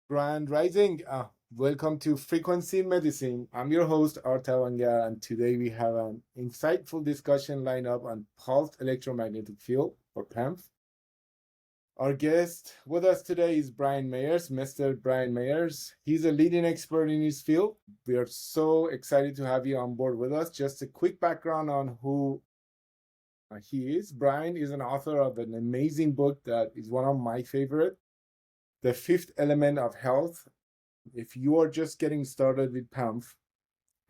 Grand Rising. Welcome to Frequency Medicine. I'm your host, Art Tawanghar, and today we have an insightful discussion lined up on Pulsed Electromagnetic Field, or PEMF. Our guest with us today is Bryant Meyers, Mr. Bryant Meyers. He's a leading expert in his field. We are so excited to have you on board with us. Just a quick background on who he is. Bryant is an author of an amazing book that is one of my favorite, The Fifth Element of Health. If you are just getting started with PEMF,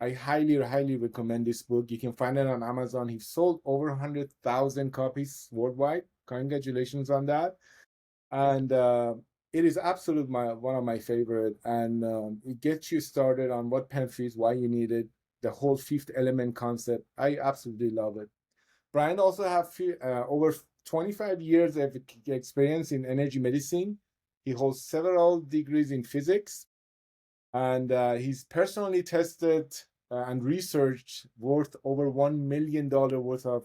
I highly recommend this book. You can find it on Amazon. He's sold over 100,000 copies worldwide. Congratulations on that. And it is absolutely one of my favorite. And it gets you started on what PEMF is, why you need it, the whole fifth element concept. I absolutely love it. Brian also have over 25 years of experience in energy medicine. He holds several degrees in physics, and he's personally tested and researched worth over $1 million worth of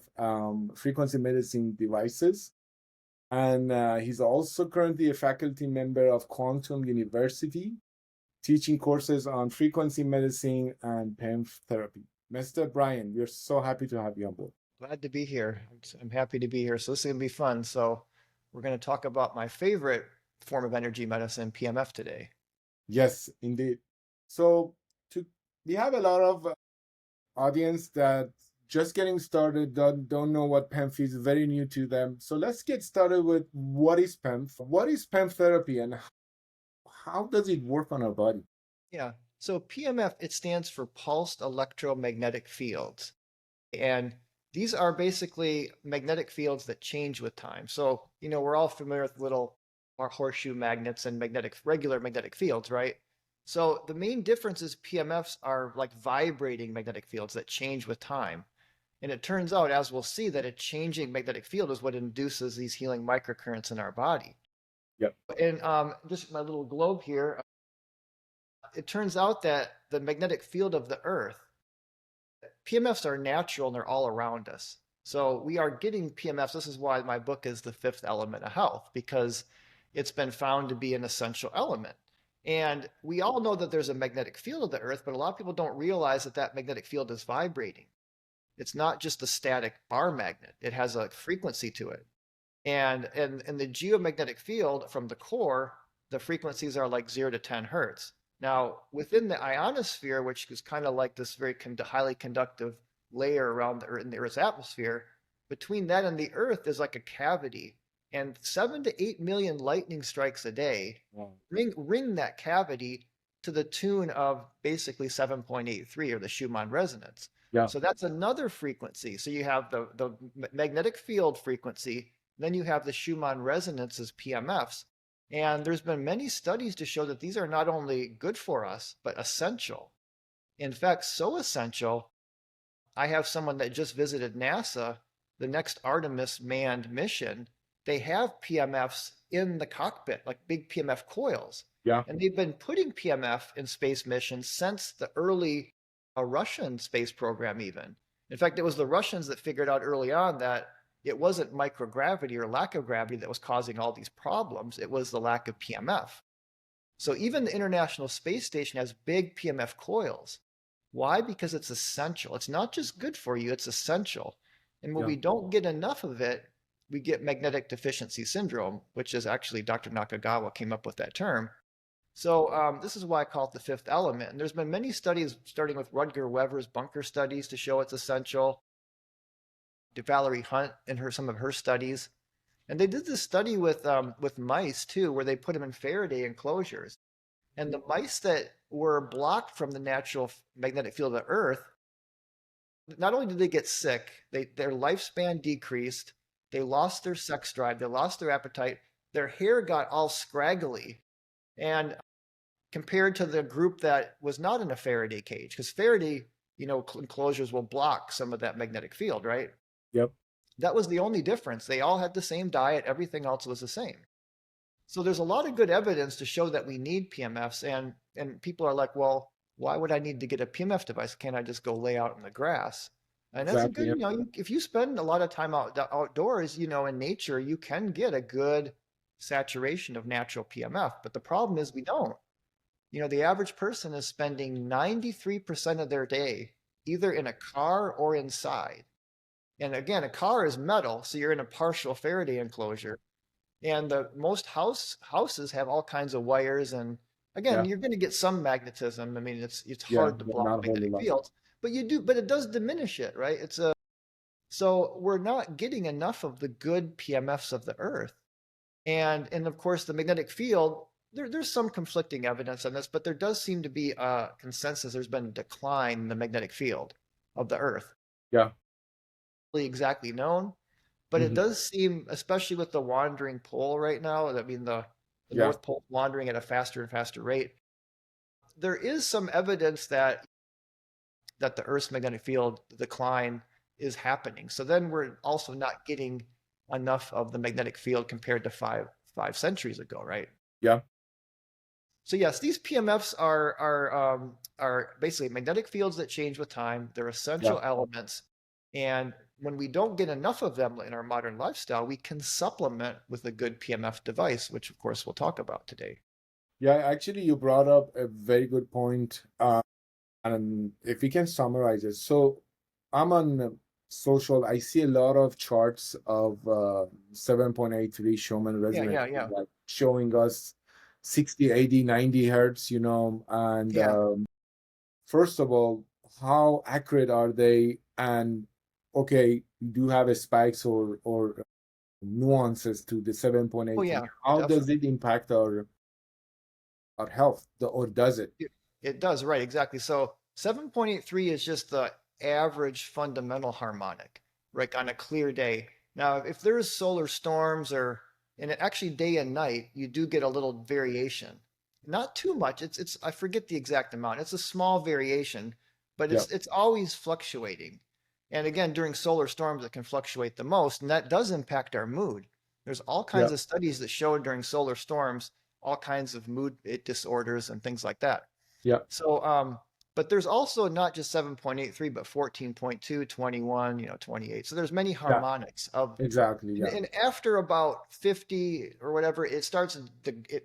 frequency medicine devices. And he's also currently a faculty member of Quantum University, teaching courses on frequency medicine and PEMF therapy. Mr. Brian, we're so happy to have you on board. Glad to be here. I'm happy to be here. So this is going to be fun. So we're going to talk about my favorite form of energy medicine, PMF, today. Yes, indeed. So to we have a lot of audience that just getting started, don't know what PEMF is, very new to them. So let's get started with what is PEMF? What is PEMF therapy and how does it work on our body? Yeah. So PMF, it stands for Pulsed Electromagnetic Fields. And these are basically magnetic fields that change with time. So, we're all familiar with little horseshoe magnets and regular magnetic fields, right? So the main difference is PMFs are like vibrating magnetic fields that change with time. And it turns out, as we'll see, that a changing magnetic field is what induces these healing microcurrents in our body. Yep. And just my little globe here, it turns out that the magnetic field of the Earth, PMFs are natural and they're all around us. So we are getting PMFs. This is why my book is The Fifth Element of Health, because it's been found to be an essential element. And we all know that there's a magnetic field of the Earth, but a lot of people don't realize that that magnetic field is vibrating. It's not just a static bar magnet. It has a frequency to it. And in the geomagnetic field from the core, the frequencies are like 0 to 10 hertz. Now, within the ionosphere, which is kind of like this very highly conductive layer around in the Earth's atmosphere, between that and the Earth is like a cavity. And 7 to 8 million lightning strikes a day ring that cavity to the tune of basically 7.83, or the Schumann resonance. Yeah. So that's another frequency. So you have the magnetic field frequency, then you have the Schumann resonances, PMFs. And there's been many studies to show that these are not only good for us, but essential. In fact, so essential, I have someone that just visited NASA, the next Artemis manned mission. They have PMFs in the cockpit, like big PMF coils. Yeah. And they've been putting PMF in space missions since the early Russian space program, even. In fact, it was the Russians that figured out early on that it wasn't microgravity or lack of gravity that was causing all these problems. It was the lack of PMF. So even the International Space Station has big PMF coils. Why? Because it's essential. It's not just good for you, it's essential. And when we don't get enough of it, we get magnetic deficiency syndrome, which is actually Dr. Nakagawa came up with that term. So this is why I call it the fifth element. And there's been many studies, starting with Rutger Weber's bunker studies, to show it's essential. To Valerie Hunt and some of her studies. And they did this study with mice too, where they put them in Faraday enclosures. And the mice that were blocked from the natural magnetic field of the Earth, not only did they get sick, their lifespan decreased, they lost their sex drive, they lost their appetite, their hair got all scraggly. And compared to the group that was not in a Faraday cage, because Faraday, enclosures will block some of that magnetic field, right? Yep. That was the only difference. They all had the same diet. Everything else was the same. So there's a lot of good evidence to show that we need PMFs. And people are like, well, why would I need to get a PMF device? Can't I just go lay out in the grass? And that's Exactly. if you spend a lot of time outdoors, in nature, you can get a good saturation of natural PMF. But the problem is we don't. The average person is spending 93% of their day either in a car or inside. And again, a car is metal, so you're in a partial Faraday enclosure. And the most houses have all kinds of wires, and again, Yeah. you're going to get some magnetism. I mean, it's Yeah. hard to Yeah. block Not a whole magnetic lot. fields, but it does diminish it, right? So we're not getting enough of the good PMFs of the Earth. And of course, the magnetic field, there's some conflicting evidence on this, but there does seem to be a consensus. There's been a decline in the magnetic field of the Earth. Yeah. Really exactly known, but it Hmm. does seem, especially with the wandering pole right now, I mean, the Yeah. North Pole wandering at a faster and faster rate, there is some evidence that the Earth's magnetic field decline is happening. So then we're also not getting enough of the magnetic field compared to five centuries ago, right? Yeah. So yes, these PMFs are basically magnetic fields that change with time. They're Yeah. essential elements, and when we don't get enough of them in our modern lifestyle, we can supplement with a good PMF device, which of course we'll talk about today. Yeah. Actually, you brought up a very good point. And if we can summarize it, so I'm on social. I see a lot of charts of 7.83 Schumann Yeah, resonance, yeah, yeah, like showing us 60, 80, 90 hertz, and yeah. first of all, how accurate are they? And okay, you do have a spikes or nuances to the Oh 7.83. yeah, How does definitely. it impact our health, or does it? It does, right, exactly. So 7.83 is just the average fundamental harmonic, right, on a clear day. Now, if there's solar storms and actually day and night, you do get a little variation. Not too much. It's I forget the exact amount. It's a small variation, but Yeah. it's always fluctuating. And again, during solar storms, it can fluctuate the most, and that does impact our mood. There's all Yeah. kinds of studies that show during solar storms all kinds of mood disorders and things like that. Yeah. So, but there's also not just 7.83, but 14.2, 21, 28. So there's many Yeah. harmonics of, Exactly. and, Yeah. and after about 50 or whatever, it starts,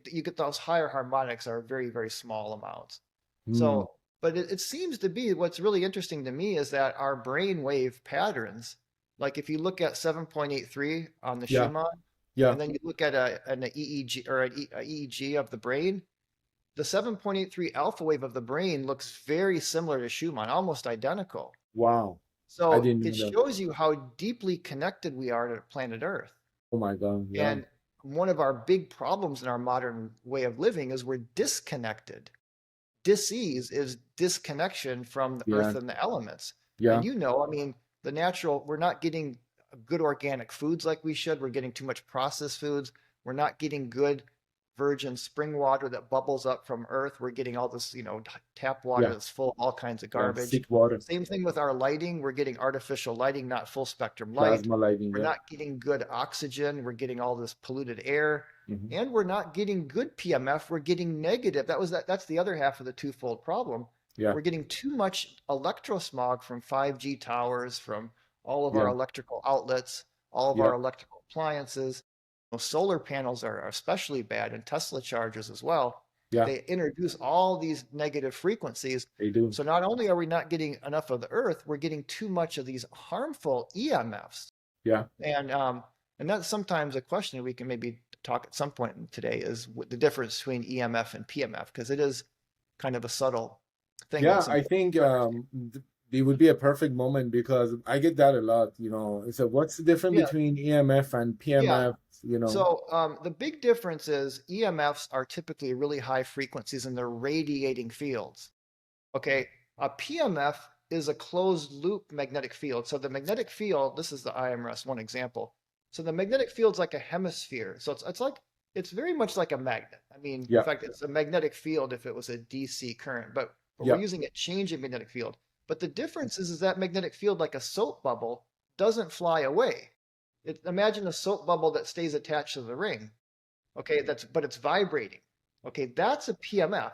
you get those higher harmonics are very, very small amounts. Hmm. So, but it seems to be what's really interesting to me is that our brain wave patterns, like if you look at 7.83 on the Yeah. Schumann, Yeah. and then you look at an EEG or an EEG of the brain, the 7.83 alpha wave of the brain looks very similar to Schumann, almost identical. Wow. I So didn't it know that. shows you how deeply connected we are to planet Earth. Oh my God. Yeah. And one of our big problems in our modern way of living is we're disconnected. Disease is disconnection from the Yeah. Earth and the elements. And Yeah. I mean, we're not getting good organic foods like we should. We're getting too much processed foods. We're not getting good virgin spring water that bubbles up from Earth. We're getting all this, tap water Yeah. that's full of all kinds of Yeah. garbage. Sick water, Same thing with our lighting. We're getting artificial lighting, not full spectrum light. plasma lighting. We're Yeah. not getting good oxygen. We're getting all this polluted air. Hmm. And we're not getting good PMF. We're getting negative. That's the other half of the twofold problem. Yeah. We're getting too much electrosmog from 5G towers, from all of our Yeah. electrical outlets, all of Yeah. our electrical appliances. Solar panels are especially bad, and Tesla chargers as well. Yeah. They introduce all these negative frequencies. They do. So not only are we not getting enough of the Earth, we're getting too much of these harmful EMFs. Yeah. And that's sometimes a question we can maybe talk at some point today is the difference between EMF and PMF, because it is kind of a subtle thing Yeah. that's I important think to understand. it would be a perfect moment because I get that a lot. So what's the difference Yeah, between EMF and yeah. PMF? So the big difference is EMFs are typically really high frequencies and they're radiating fields. Okay, a PMF is a closed loop magnetic field. So the magnetic field, this is the IMRS one example. So the magnetic field's like a hemisphere. So it's very much like a magnet. I mean, in Yeah. fact, it's a magnetic field if it was a DC current, but we're Yeah. using a changing magnetic field. But the difference is that magnetic field, like a soap bubble, doesn't fly away. Imagine a soap bubble that stays attached to the ring. Okay, but it's vibrating. Okay, that's a PMF.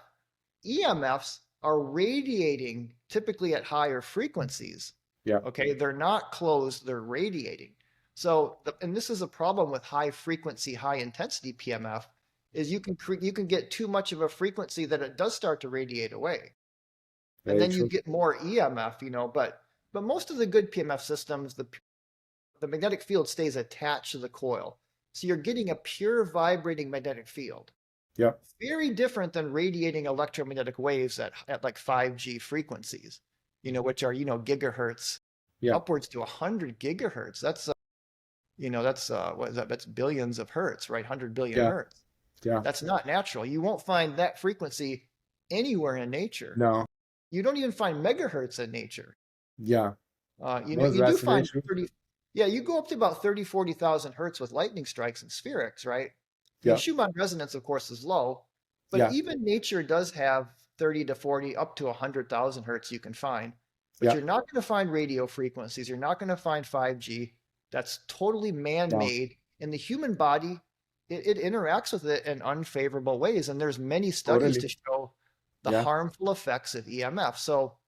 EMFs are radiating typically at higher frequencies. Yeah. Okay, they're not closed, they're radiating. So, and this is a problem with high frequency, high intensity PMF, is you can get too much of a frequency that it does start to radiate away, and Very then you true. get more EMF, but most of the good PMF systems, the magnetic field stays attached to the coil. So you're getting a pure vibrating magnetic field. Yeah. Very different than radiating electromagnetic waves at like 5G frequencies, which are, gigahertz, Yeah. upwards to 100 gigahertz. That's what is that? That's billions of hertz, right? 100 billion Yeah. hertz. Yeah. That's not natural. You won't find that frequency anywhere in nature. No. You don't even find megahertz in nature. Yeah. No, You do that's very find true. 30, yeah, you go up to about 30, 40,000 hertz with lightning strikes and spherics, right? And Yeah. Schumann resonance, of course, is low, but Yeah. even nature does have 30 to 40, up to 100,000 hertz you can find. But Yeah. you're not going to find radio frequencies. You're not going to find 5G. That's totally No. man-made. And the human body, it interacts with it in unfavorable ways. And there's many studies Totally. to show the Yeah. harmful effects of EMF. So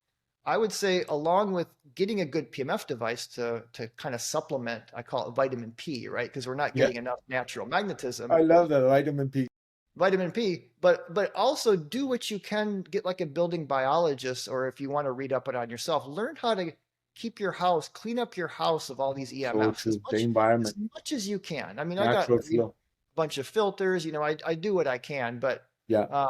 I would say, along with getting a good PMF device to kind of supplement, I call it vitamin P, right? Because we're not Yeah. getting enough natural magnetism. I love that vitamin P. Vitamin P, but also do what you can, get like a building biologist, or if you want to read up it on yourself, learn how to keep your house, clean up your house of all these So EMFs true. The environment, as much as you can. I mean, I got natural a flow. bunch of filters, I do what I can, Yeah.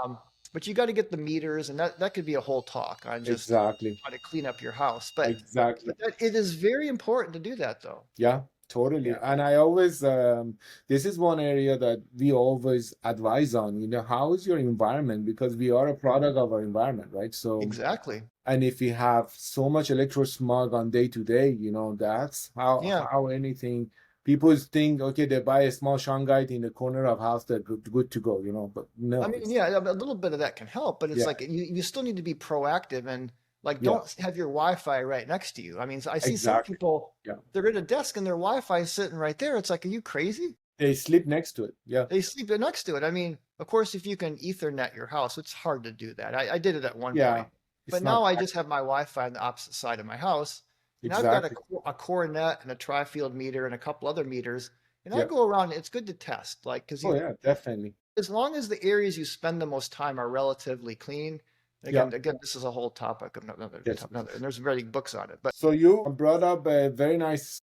but you got to get the meters, and that could be a whole talk on just Exactly. how to clean up your house. But Exactly. it is very important to do that, though. Yeah, totally. Yeah, And I always, this is one area that we always advise on, how is your environment? Because we are a product of our environment, right? So, exactly. and if we have so much electro smog on day to day, that's Yeah. how anything, people think, okay, they buy a small shungite in the corner of house, they're good to go, but I no, mean, yeah, a little bit of that can help, but it's yeah, like you still need to be proactive and like yeah, don't have your Wi-Fi right next to you. I mean, I see some exactly. people, Yeah. they're at a desk and their Wi-Fi is sitting right there. It's like, are you crazy? They sleep next to it. Yeah. They sleep next to it. I mean, of course, if you can Ethernet your house, it's hard to do that. I did it at one Yeah. point, It's but not now I just have my Wi-Fi on the opposite side of my house, and I've got exactly. a coronet and a tri-field meter and a couple other meters, and I Yeah. go around. It's good to test, like, because Oh, yeah, definitely. as long as the areas you spend the most time are relatively clean. Yeah. Again, this is a whole topic of another, Yes. and there's very books on it. But So you brought up a very nice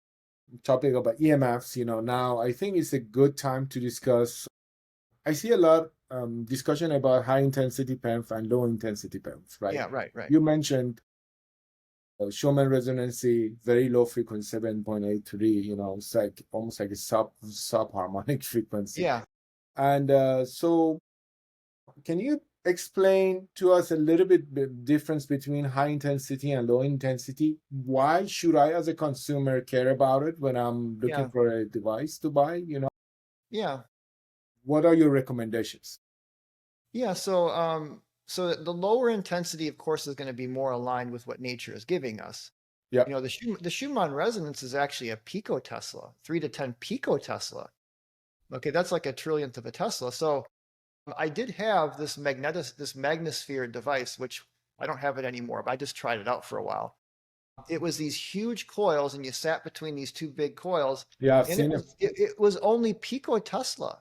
topic about EMFs. Now I think it's a good time to discuss. I see a lot discussion about high intensity PEMF and low intensity PEMF, right? yeah, right. You mentioned Schumann resonancy, very low frequency, 7.83. It's like almost like a sub harmonic frequency. Yeah. And so, can you explain to us a little bit the difference between high intensity and low intensity? Why should I, as a consumer, care about it when I'm looking Yeah. for a device to buy? Yeah. What are your recommendations? Yeah. So the lower intensity, of course, is going to be more aligned with what nature is giving us. Yeah. The Schumann resonance is actually a picotesla, 3 to 10 picotesla. Okay, that's like a trillionth of a Tesla. So I did have this magnosphere device, which I don't have it anymore, but I just tried it out for a while. It was these huge coils, and you sat between these two big coils, Yeah, I've and seen it. it was only picotesla.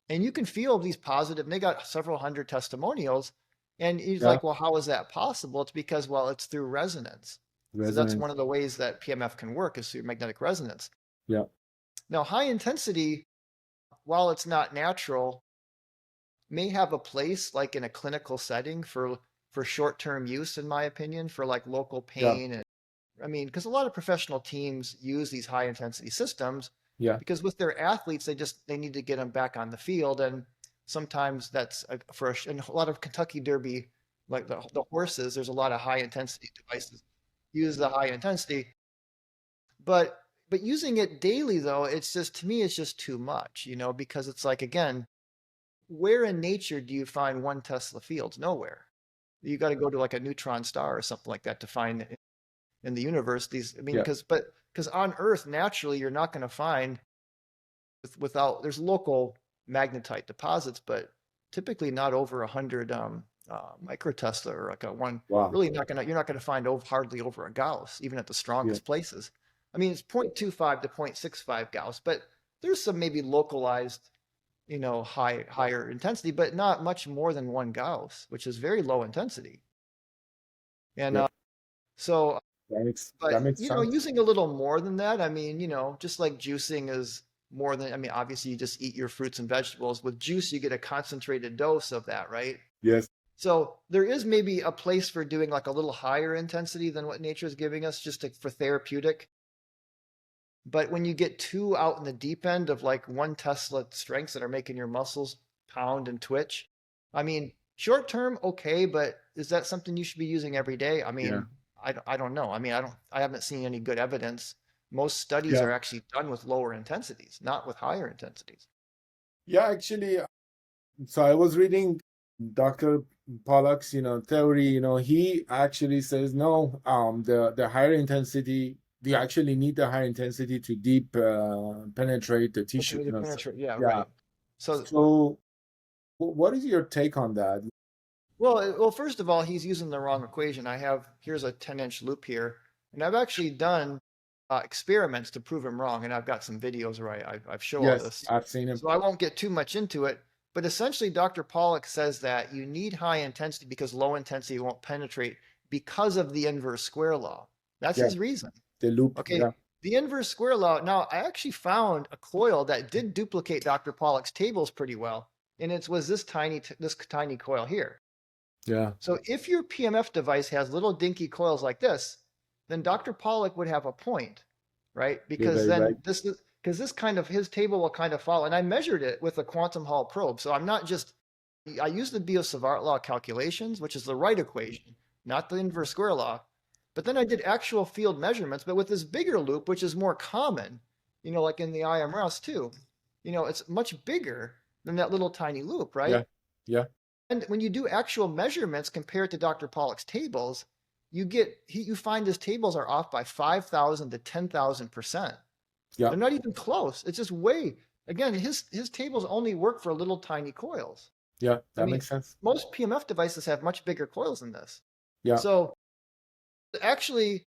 And you can feel these positive, and they got several hundred testimonials. And he's Yeah. like, well, how is that possible? It's because, well, it's through resonance. So that's one of the ways that PMF can work, is through magnetic resonance. Yeah. Now, high intensity, while it's not natural, may have a place like in a clinical setting for short-term use, in my opinion, for like local pain. And I mean, because a lot of professional teams use these high intensity systems. Yeah. Because with their athletes, they need to get them back on the field, and sometimes that's and a lot of Kentucky Derby, like the horses, there's a lot of high intensity devices use the high intensity, but using it daily, though, it's just, to me, it's just too much, because it's like, again, where in nature do you find 1 Tesla fields? Nowhere. You got to go to like a neutron star or something like that to find in the universe these. I mean, Yeah. because on Earth, naturally, you're not going to find without, there's local magnetite deposits, but typically not over 100 microtesla, or like a one. Wow. Really you're not going to find hardly over a Gauss, even at the strongest places. I mean, it's 0.25 to 0.65 Gauss, but there's some maybe localized, higher intensity, but not much more than 1 Gauss, which is very low intensity. And Yeah, so, that but makes sense. using a little more than that, I mean, just like juicing is more than, I mean, obviously you just eat your fruits and vegetables. With juice, you get a concentrated dose of that, right? Yes. So there is maybe a place for doing like a little higher intensity than what nature is giving us for therapeutic. But when you get too out in the deep end of like 1 Tesla strengths that are making your muscles pound and twitch, I mean, short term, okay, but is that something you should be using every day? I Yeah. mean, I don't know. I mean, I haven't seen any good evidence. Most studies Yeah. are actually done with lower intensities, not with higher intensities. Yeah, actually, so I was reading Dr. Pawluk's, theory, he actually says no, the higher intensity, we actually need the higher intensity to deep penetrate the tissue, Okay, to So, penetrate. Yeah, yeah. right. So, So what is your take on that? well, first of all, he's using the wrong equation. Here's a 10-inch loop here, and I've actually done experiments to prove him wrong, and I've got some videos where I show all Yes, this. I've seen him. So I won't get too much into it, but essentially Dr. Pawluk says that you need high intensity because low intensity won't penetrate because of the inverse square law. That's Yeah, his reason. the loop. Okay, Yeah. the inverse square law. Now, I actually found a coil that did duplicate Dr. Pawluk's tables pretty well, and it was this tiny coil here. Yeah. So if your PMF device has little dinky coils like this, then Dr. Pawluk would have a point, right? You're Because very right. then this kind of his table will kind of follow. And I measured it with a quantum Hall probe. So I used the Biot-Savart law calculations, which is the right equation, not the inverse square law. But then I did actual field measurements, but with this bigger loop, which is more common, like in the IMRS too, it's much bigger than that little tiny loop, Yeah. right? Yeah. And when you do actual measurements compared to Dr. Pawluk's tables, you find his tables are off by 5,000 to 10,000%. Yeah. They're not even close. It's just way, again, his tables only work for little tiny coils. Yeah. I That mean, makes sense. most PMF devices have much bigger coils than this. Yeah. So actually,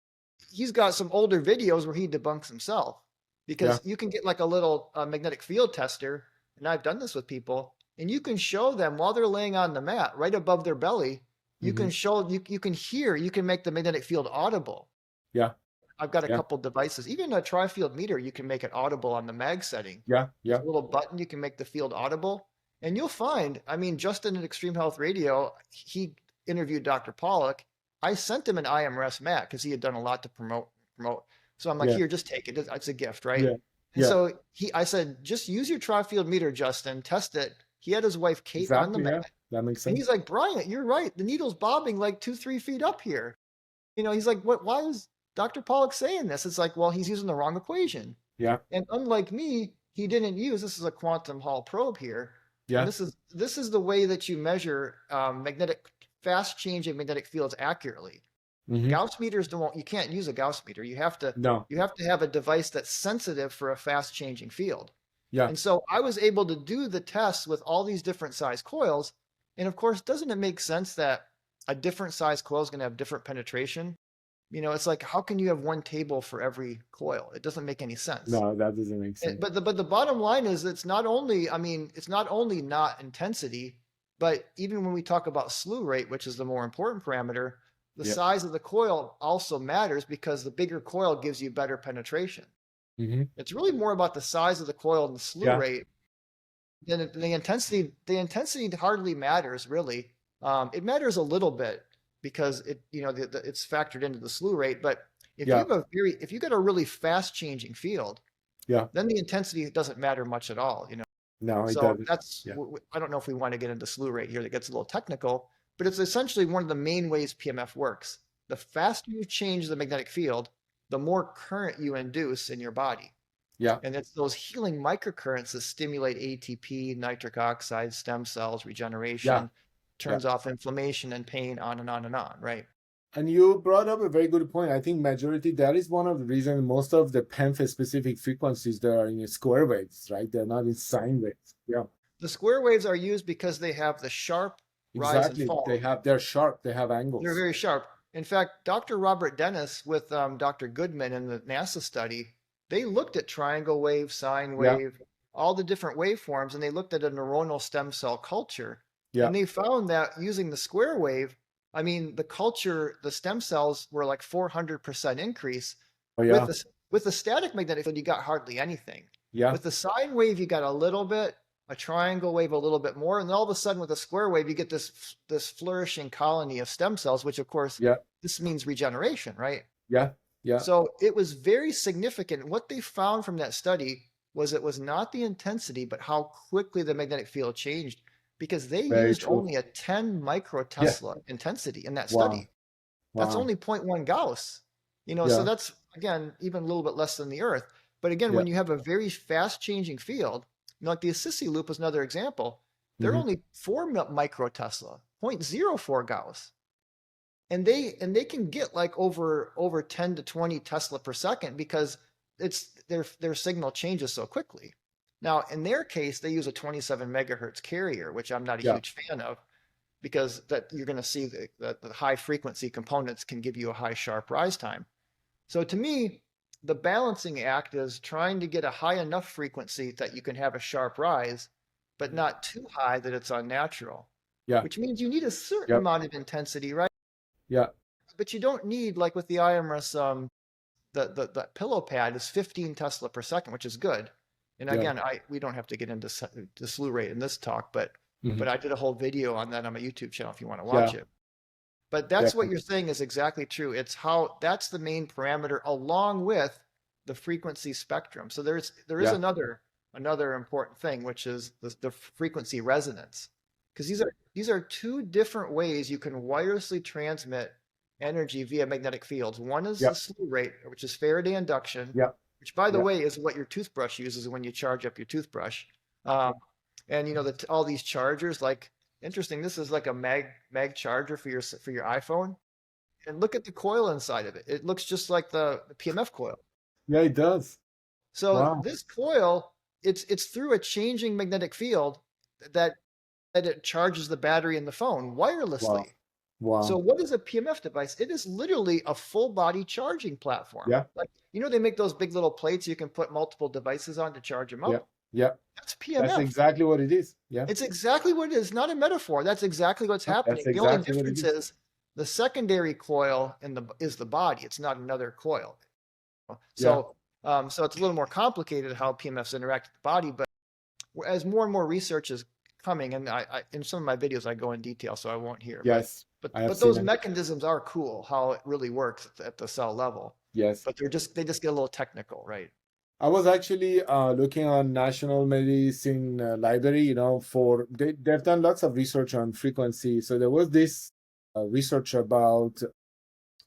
he's got some older videos where he debunks himself Yeah. because you can get like a little magnetic field tester, and I've done this with people, and you can show them while they're laying on the mat right above their belly. You Mm-hmm. can show you can make the magnetic field audible. Yeah. I've got a Yeah. couple devices, even a tri-field meter, you can make it audible on the mag setting. Yeah. There's Yeah. a little button you can make the field audible, and you'll find. I mean, Justin at Extreme Health Radio, he interviewed Dr. Pawluk. I sent him an IMRS mat because he had done a lot to promote. So I'm like, Yeah. here, just take it. It's a gift, right? Yeah. And Yeah. so I said, just use your tri-field meter, Justin. Test it. He had his wife Kate on the Exactly. Yeah. mat, That makes and sense. he's like, Bryant, you're right. The needle's bobbing like 2-3 feet up here. He's like, what? Why is Dr. Pawluk saying this? It's like, well, he's using the wrong equation. Yeah. And unlike me, he didn't use, this is a quantum Hall probe here. And Yeah. this is the way that you measure fast changing magnetic fields accurately. Mm-hmm. Gauss meters you can't use a Gauss meter. You have to No. have a device that's sensitive for a fast changing field. Yeah. And so I was able to do the tests with all these different size coils. And of course, doesn't it make sense that a different size coil is going to have different penetration? It's like, how can you have one table for every coil? It doesn't make any sense. No, that doesn't make sense. But the bottom line is it's not only not intensity, but even when we talk about slew rate, which is the more important parameter, the size of the coil also matters because the bigger coil gives you better penetration. Mm-hmm. It's really more about the size of the coil and the slew rate than the intensity. The intensity hardly matters really. It matters a little bit because it's factored into the slew rate. But if you got a really fast changing field, then the intensity doesn't matter much at all. No, it So doesn't. that's I don't know if we want to get into slew rate here. That gets a little technical, but it's essentially one of the main ways PMF works. The faster you change the magnetic field, the more current you induce in your body. Yeah. And it's those healing microcurrents that stimulate ATP, nitric oxide, stem cells, regeneration, turns off inflammation and pain, on and on and on, right? And you brought up a very good point. I think that is one of the reasons most of the PEMF specific frequencies, they are in square waves, right? They're not in sine waves. Yeah. The square waves are used because they have the sharp rise and fall. They're sharp, they have angles. They're very sharp. In fact, Dr. Robert Dennis with Dr. Goodman in the NASA study, they looked at triangle wave, sine Yeah. wave, all the different waveforms, and they looked at a neuronal stem cell culture. Yeah. And they found that using the square wave, I mean, the culture, the stem cells were like 400% increase. Oh yeah. With the static magnetic field, you got hardly anything. Yeah. With the sine wave, you got a little bit, a triangle wave a little bit more, and then all of a sudden with a square wave, you get this flourishing colony of stem cells, which of course, Yeah. this means regeneration, right? Yeah. Yeah. So it was very significant. What they found from that study was it was not the intensity, but how quickly the magnetic field changed, because they Very used true. only a 10 Yeah. microtesla intensity in that Wow. study. That's Wow. only 0.1 Gauss, so Yeah. that's, again, even a little bit less than the Earth. But again, Yeah. when you have a very fast changing field, like the Assisi loop is another example, they're only 4 microtesla, 0.04 Gauss. And they can get like over 10 to 20 Tesla per second because it's their signal changes so quickly. Now, in their case, they use a 27 megahertz carrier, which I'm not a Yeah. huge fan of, because that you're going to see that the high frequency components can give you a high sharp rise time. So to me, the balancing act is trying to get a high enough frequency that you can have a sharp rise, but not too high that it's unnatural, Yeah. which means you need a certain Yep. amount of intensity, right? Yeah. But you don't need, like with the IMRS, the pillow pad is 15 Tesla per second, which is good. And Yeah. again, we don't have to get into the slew rate in this talk, but I did a whole video on that on my YouTube channel if you want to watch it. But that's what Definitely. you're saying is exactly true. It's how that's the main parameter along with the frequency spectrum. So there is Yeah. another important thing, which is the frequency resonance, because these are two different ways you can wirelessly transmit energy via magnetic fields. One is Yeah. the slew rate, which is Faraday induction, Yeah. which by the Yeah. way is what your toothbrush uses when you charge up your toothbrush. And all these chargers, like, interesting, this is like a mag charger for your iPhone. And look at the coil inside of it. It looks just like the PeMF coil. Yeah, it does. So Wow. this coil, it's through a changing magnetic field that it charges the battery in the phone wirelessly. Wow. So what is a PeMF device? It is literally a full body charging platform. Yeah. Like, they make those big little plates you can put multiple devices on to charge them up. Yeah. Yeah. That's PeMF. That's exactly what it is. Yeah. It's exactly what it is. Not a metaphor. That's exactly what's happening. That's The only exactly what it difference is. is the secondary coil is the body. It's not another coil. So it's a little more complicated how PMFs interact with the body. But as more and more research is coming, and I in some of my videos I go in detail, so I won't here. Yes. But I have those seen it. mechanisms are cool, how it really works at the cell level. Yes. But they just get a little technical, right? I was actually looking on National Medicine Library, they've done lots of research on frequency. So there was this research about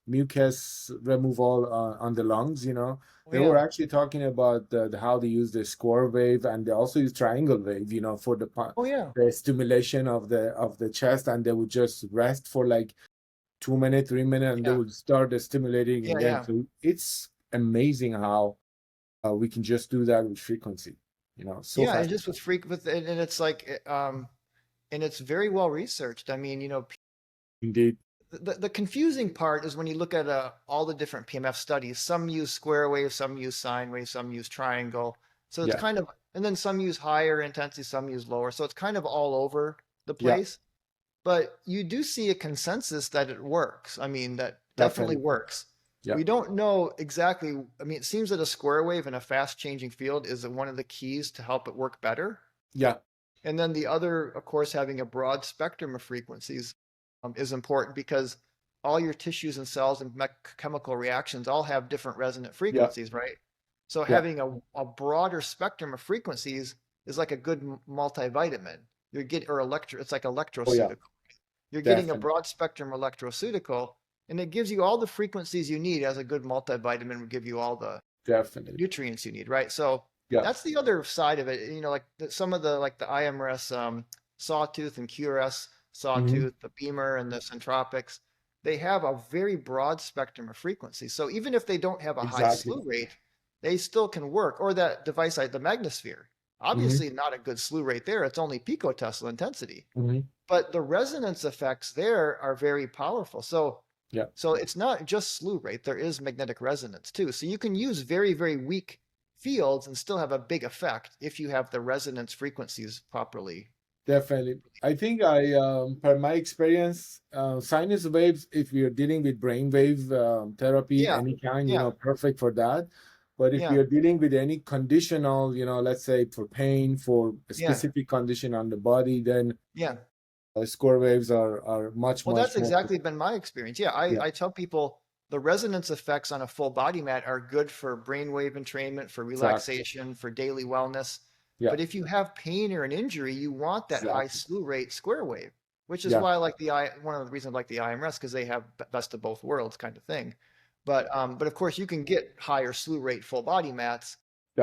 mucus removal on the lungs, They were actually talking about how they use the square wave, and they also use triangle wave, for the stimulation of the chest, and they would just rest for like 2 minutes, 3 minutes, and they would start stimulating again. So it's amazing how we can just do that with frequency, so fast. And just with and it's like, and it's very well researched. I mean, Indeed. The confusing part is when you look at all the different PMF studies. Some use square wave, some use sine wave, some use triangle. So it's kind of, and then some use higher intensity, some use lower. So it's kind of all over the place. But you do see a consensus that it works. I mean, that definitely works. Yeah. We don't know exactly. I mean, it seems that a square wave in a fast changing field is one of the keys to help it work better. Yeah. And then the other, of course, having a broad spectrum of frequencies is important, because all your tissues and cells and chemical reactions all have different resonant frequencies, right? So having a broader spectrum of frequencies is like a good multivitamin. It's like electroceutical. You're getting a broad spectrum electroceutical, and it gives you all the frequencies you need, as a good multivitamin would give you all the nutrients you need, right? So that's the other side of it. Like some of the IMRS sawtooth and QRS sawtooth, the Beamer and the Centropics, they have a very broad spectrum of frequencies. So even if they don't have a high slew rate, they still can work. Or that device, the Magnosphere, obviously not a good slew rate there. It's only picotesla intensity. But the resonance effects there are very powerful. So Yeah, So it's not just slew rate, there is magnetic resonance too. So you can use very, very weak fields and still have a big effect if you have the resonance frequencies properly. definitely. I think per my experience, sinus waves, if we are dealing with brainwave therapy, Yeah, any kind, yeah, perfect for that. But if we yeah, are dealing with any conditional, let's say for pain, for a yeah, specific condition on the body, then yeah. score waves are much, Well, much that's more. exactly been my experience. Yeah, Yeah, I tell people the resonance effects on a full body mat are good for brainwave entrainment, for exactly. relaxation, for daily wellness. Yeah, But if you have pain or an injury, you want that high exactly. slew rate square wave, which is Yeah, why I like the one of the reasons I like the IMRS because they have best of both worlds kind of thing. But of course you can get higher slew rate full body mats,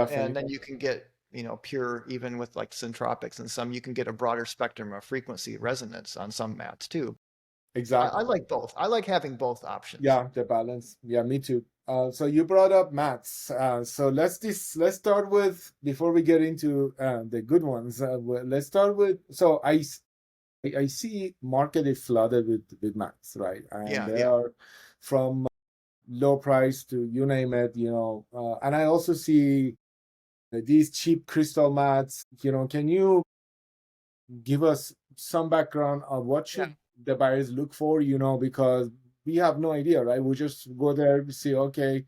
and definitely. then you can get pure even with like syntropics and some you can get a broader spectrum of frequency resonance on some mats too. I Exactly. like both. I like having both options. Yeah, the balance. Yeah, me too. So you brought up maths. So let's start with before we get into the good ones. Let's start with I see market is flooded with maths, right? And Yeah, they yeah. are from low price to you name it, and I also see these cheap crystal mats. Can you give us some background on what Yeah. should the buyers look for, because we have no idea, right? We just go there, we see, okay,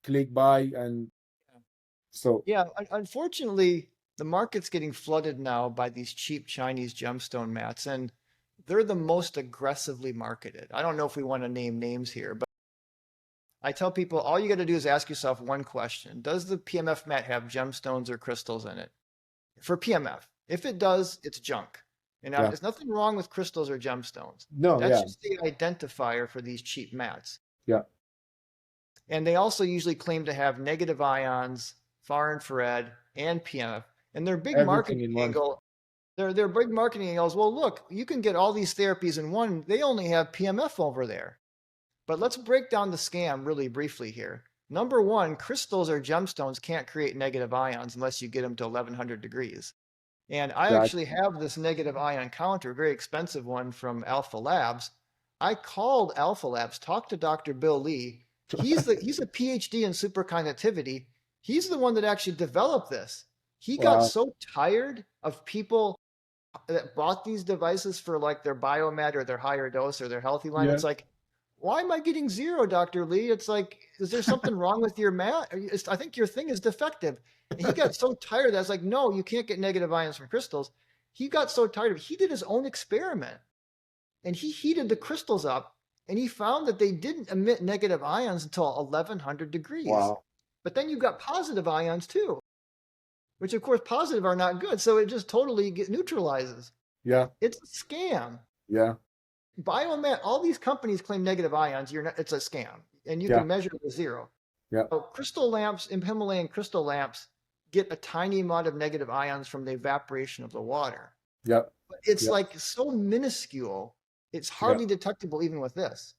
click buy, and so Yeah, unfortunately, the market's getting flooded now by these cheap Chinese gemstone mats, and they're the most aggressively marketed. I don't know if we want to name names here, but I tell people all you got to do is ask yourself one question. Does the PMF mat have gemstones or crystals in it? For PMF. If it does, it's junk. And yeah, there's nothing wrong with crystals or gemstones. no, That's yeah, just the identifier for these cheap mats. yeah, And they also usually claim to have negative ions, far infrared, and PMF. And their big everything marketing in one. angle, their big marketing angle is, well, look, you can get all these therapies in one. They only have PMF over there. But let's break down the scam really briefly here. Number one, crystals or gemstones can't create negative ions unless you get them to 1100 degrees. And I That actually have this negative ion counter, a very expensive one from Alpha Labs. I called Alpha Labs, talked to Dr. Bill Lee. He's a PhD in superconductivity. He's the one that actually developed this. He got wow, so tired of people that bought these devices for like their biomed or their higher dose or their healthy line. yeah, It's like, why am I getting zero, Dr. Lee? It's like, is there something wrong with your mat? I think your thing is defective. And he got so tired that I was like, no, you can't get negative ions from crystals. He got so tired of it. He did his own experiment and he heated the crystals up and he found that they didn't emit negative ions until 1100 degrees. wow, But then you've got positive ions too, which of course positive are not good. So it just totally neutralizes. yeah, It's a scam. yeah, Biomet, all these companies claim negative ions. It's a scam, and you yeah, can measure it with zero. yeah, So crystal lamps, Himalayan crystal lamps, get a tiny amount of negative ions from the evaporation of the water. yeah, But it's yeah, like so minuscule, it's yeah, hardly detectable even with this.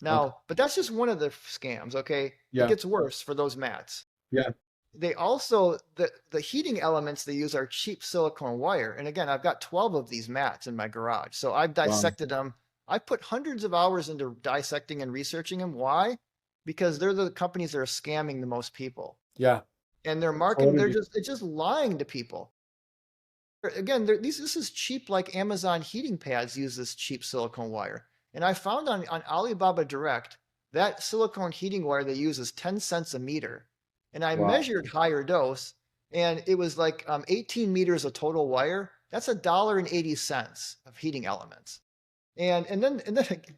okay, Now, but that's just one of the scams, okay? It yeah, gets worse for those mats. yeah, They also the heating elements they use are cheap silicone wire. And again, I've got 12 of these mats in my garage. So I've wow, dissected them. I put hundreds of hours into dissecting and researching them. Why? Because they're the companies that are scamming the most people. yeah, And they're marketing, totally, it's just lying to people. Again, this is cheap, like Amazon heating pads use this cheap silicone wire. And I found on Alibaba Direct, that silicone heating wire they use is 10 cents a meter. And I wow, measured higher dose, and it was like 18 meters of total wire. That's $1.80 of heating elements. And then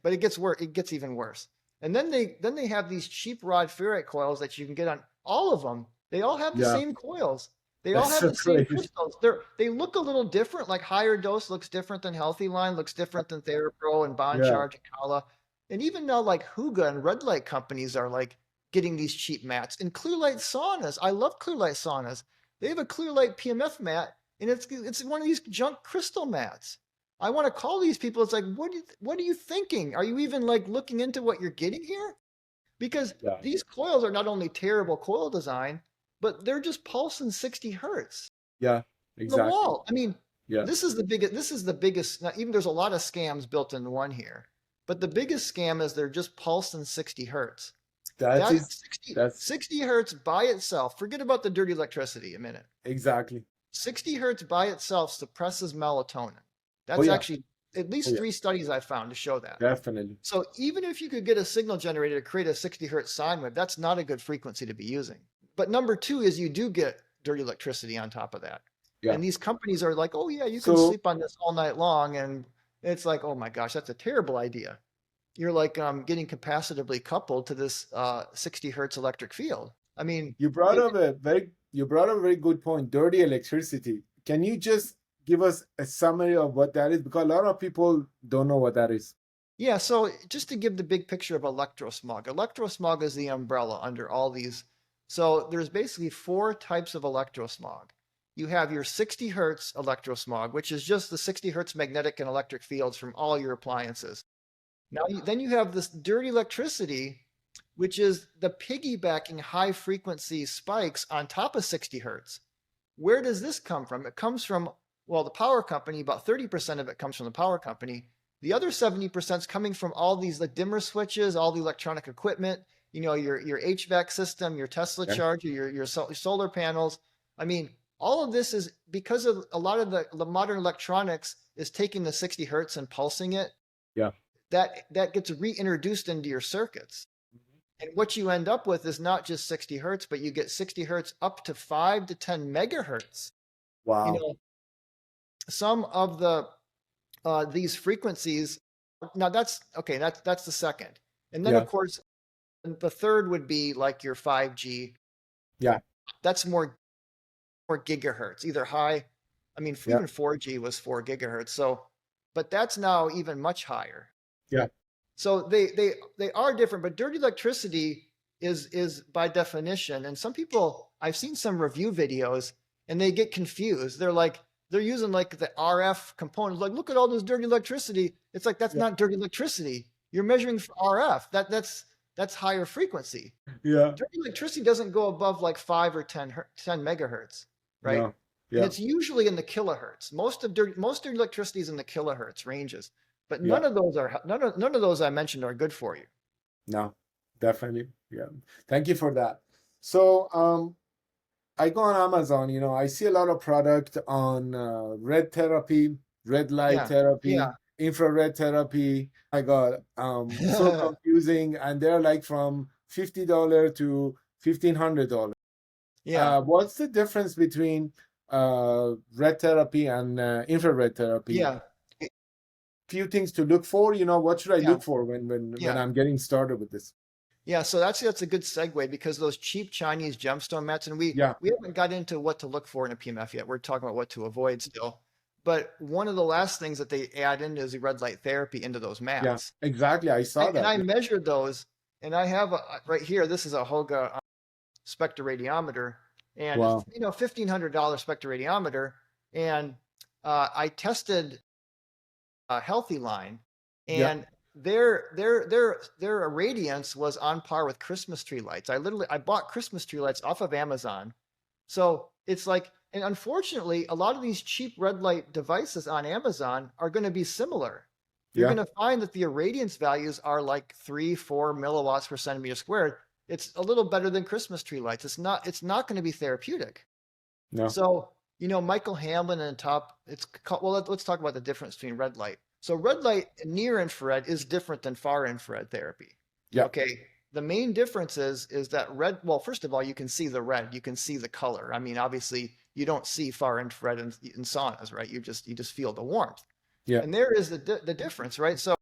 but it gets worse, it gets even worse. And then they have these cheap rod ferrite coils that you can get on all of them. They all have the yeah, same coils. They all that's have so the same crazy. crystals. They look a little different, like higher dose looks different than healthy line, looks different than TheraPro and Bond Yeah, Charge and Kala. And even now like Huga and Red Light companies are like getting these cheap mats. And Clear Light saunas, I love Clear Light saunas. They have a Clear Light PMF mat and it's one of these junk crystal mats. I want to call these people. It's like, what are you thinking? Are you even like looking into what you're getting here? Because yeah, these coils are not only terrible coil design, but they're just pulsing 60 hertz yeah, in the exactly. wall. I mean, Yeah, this is the biggest. This is the biggest. Now, even there's a lot of scams built into one here. But the biggest scam is they're just pulsing 60 hertz. That That is 60, that's 60 hertz by itself, forget about the dirty electricity a minute. exactly. 60 hertz by itself suppresses melatonin. Oh That's yeah. actually at Oh least yeah. 3 studies I found to show that. Definitely. So even if you could get a signal generator to create a 60 hertz sine wave, that's not a good frequency to be using. But number two is you do get dirty electricity on top of that. Yeah. And these companies are like, oh yeah, you can So sleep on this all night long. And it's like, oh my gosh, that's a terrible idea. You're like getting capacitively coupled to this 60 hertz electric field. I mean, you brought it, up a very good point. Dirty electricity. Can you just give us a summary of what that is? Because a lot of people don't know what that is. yeah, so just to give the big picture of electrosmog, electrosmog is the umbrella under all these. So there's basically 4 types of electrosmog. You have your 60 hertz electrosmog, which is just the 60 hertz magnetic and electric fields from all your appliances. Now, then you have this dirty electricity, which is the piggybacking high frequency spikes on top of 60 hertz. Where does this come from? It comes from, well, the power company, about 30% of it comes from the power company. The other 70% is coming from all these like dimmer switches, all the electronic equipment, your HVAC system, your Tesla Yeah. charger, your solar panels. I mean, all of this is because of a lot of the modern electronics is taking the 60 hertz and pulsing it. Yeah. That gets reintroduced into your circuits. And what you end up with is not just 60 hertz, but you get 60 hertz up to 5 to 10 megahertz. You Wow. know, some of these frequencies. Now that's okay. That's the second, and then Yeah. of course the third would be like your 5G. Yeah. That's more gigahertz, either high. I mean, Yeah. even 4G was 4 gigahertz. So, but that's now even much higher. Yeah. So they are different, but dirty electricity is by definition. And some people, I've seen some review videos, and they get confused. They're using like the RF components. Like, look at all this dirty electricity. It's like that's Yeah. not dirty electricity. You're measuring for RF. That's higher frequency. Yeah. Dirty electricity doesn't go above like 5 or 10 megahertz, right? No. And Yeah. it's usually in the kilohertz. Most dirty electricity is in the kilohertz ranges. But Yeah. none of those I mentioned are good for you. No. Definitely. Yeah. Thank you for that. So I go on Amazon, I see a lot of product on red therapy, red light Yeah. therapy, Yeah. infrared therapy. My God, so confusing. And they're like from $50 to $1,500. Yeah. What's the difference between red therapy and infrared therapy? Yeah. Few things to look for. What should I Yeah. look for when Yeah. I'm getting started with this? Yeah. So that's a good segue because those cheap Chinese gemstone mats, and we Yeah. haven't got into what to look for in a PMF yet. We're talking about what to avoid still. But one of the last things that they add in is the red light therapy into those Yeah, mats. exactly. I saw And that. I measured those, and I have right here. This is a Hoga spectroradiometer, and Wow. it's $1,500 spectroradiometer, and I tested a Healthy Line, Yeah. and their irradiance was on par with Christmas tree lights. I bought Christmas tree lights off of Amazon, so it's like, and unfortunately, a lot of these cheap red light devices on Amazon are going to be similar. You're Yeah. going to find that the irradiance values are like 3-4 milliwatts per centimeter squared. It's a little better than Christmas tree lights. It's not going to be therapeutic. No. So, Michael Hamlin and top, it's called, well, let's talk about the difference between red light. So red light near infrared is different than far infrared therapy. Yeah. Okay. The main difference is that red, well, first of all, you can see the red, you can see the color. I mean, obviously you don't see far infrared in saunas, right? You just feel the warmth. Yeah. And there is the difference, right? So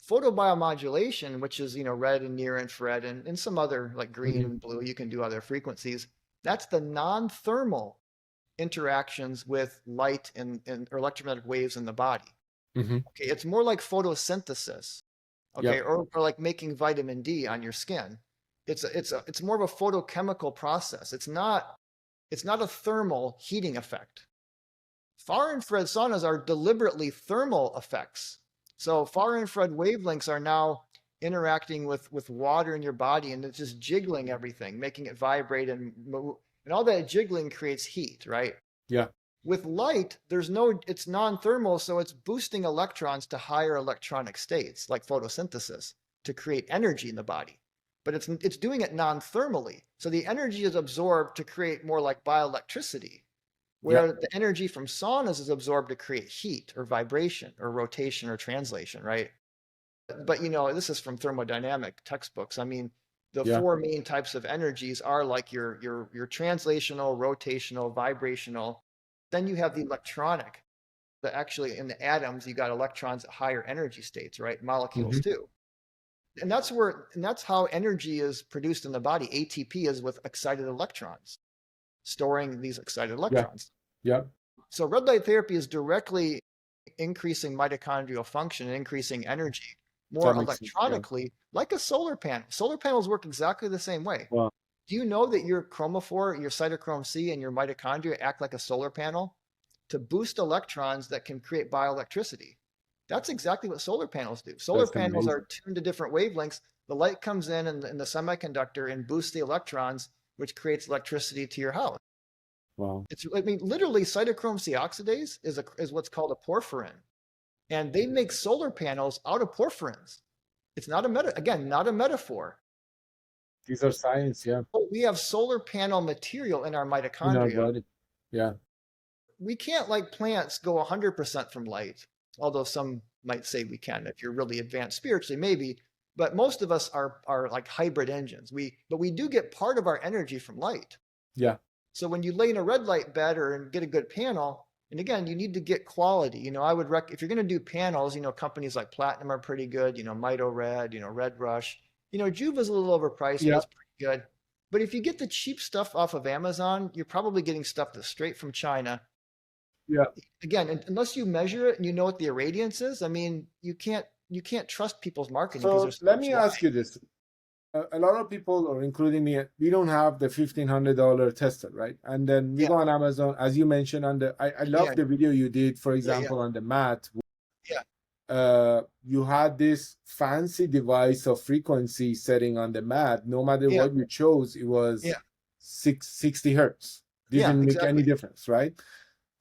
photobiomodulation, which is, red and near infrared and some other like green and blue, you can do other frequencies. That's the non-thermal interactions with light and electromagnetic waves in the body. Mm-hmm. Okay, it's more like photosynthesis. Okay, Yeah. or like making vitamin D on your skin. It's more of a photochemical process. It's not a thermal heating effect. Far infrared saunas are deliberately thermal effects. So far infrared wavelengths are now interacting with water in your body, and it's just jiggling everything, making it vibrate and move. And all that jiggling creates heat, right? Yeah. With light, it's non-thermal, so it's boosting electrons to higher electronic states, like photosynthesis, to create energy in the body. But it's doing it non-thermally. So the energy is absorbed to create more like bioelectricity, Yeah. where the energy from saunas is absorbed to create heat or vibration or rotation or translation, right? But this is from thermodynamic textbooks. I mean, the Yeah. four main types of energies are like your translational, rotational, vibrational. Then you have the electronic. Actually in the atoms, you got electrons at higher energy states, right? Molecules Hmm. too. And that's how energy is produced in the body. ATP is with excited electrons, storing these excited Yeah. electrons. Yeah. So red light therapy is directly increasing mitochondrial function and increasing energy more That makes sense. Yeah. electronically, like a solar panel. Solar panels work exactly the same way. Wow. Do you know that your chromophore, your cytochrome C, and your mitochondria act like a solar panel to boost electrons that can create bioelectricity? That's exactly what solar panels do. Solar That's panels are amazing. tuned to different wavelengths. The light comes in the semiconductor and boosts the electrons, which creates electricity to your house. Wow. I mean, literally, cytochrome C oxidase is what's called a porphyrin, and they make solar panels out of porphyrins. It's not not a metaphor. These are science. Yeah. We have solar panel material in our In our mitochondria. body. Yeah. We can't, like plants, go 100% from light, although some might say we can. If you're really advanced spiritually, maybe. But most of us are like hybrid engines. But we do get part of our energy from light. Yeah. So when you lay in a red light bed and get a good panel, and again, you need to get quality. I would if you're going to do panels, companies like Platinum are pretty good. Mito Red, Red Rush. Juva's a little overpriced, but Yeah. it's pretty good. But if you get the cheap stuff off of Amazon, you're probably getting stuff that's straight from China. Yeah. Again, unless you measure it and you know what the irradiance is, I mean, you can't trust people's marketing because So there's so let much me lie. ask you this. A lot of people, or including me, we don't have the $1,500 tester, right? And then we Yeah, go on Amazon, as you mentioned, I yeah, love the video you did, for yeah, yeah, example, on the mat. yeah, You had this fancy device of frequency setting on the mat. No matter yeah, what you chose, it was yeah, 60 hertz. yeah, Didn't make any exactly. difference, right?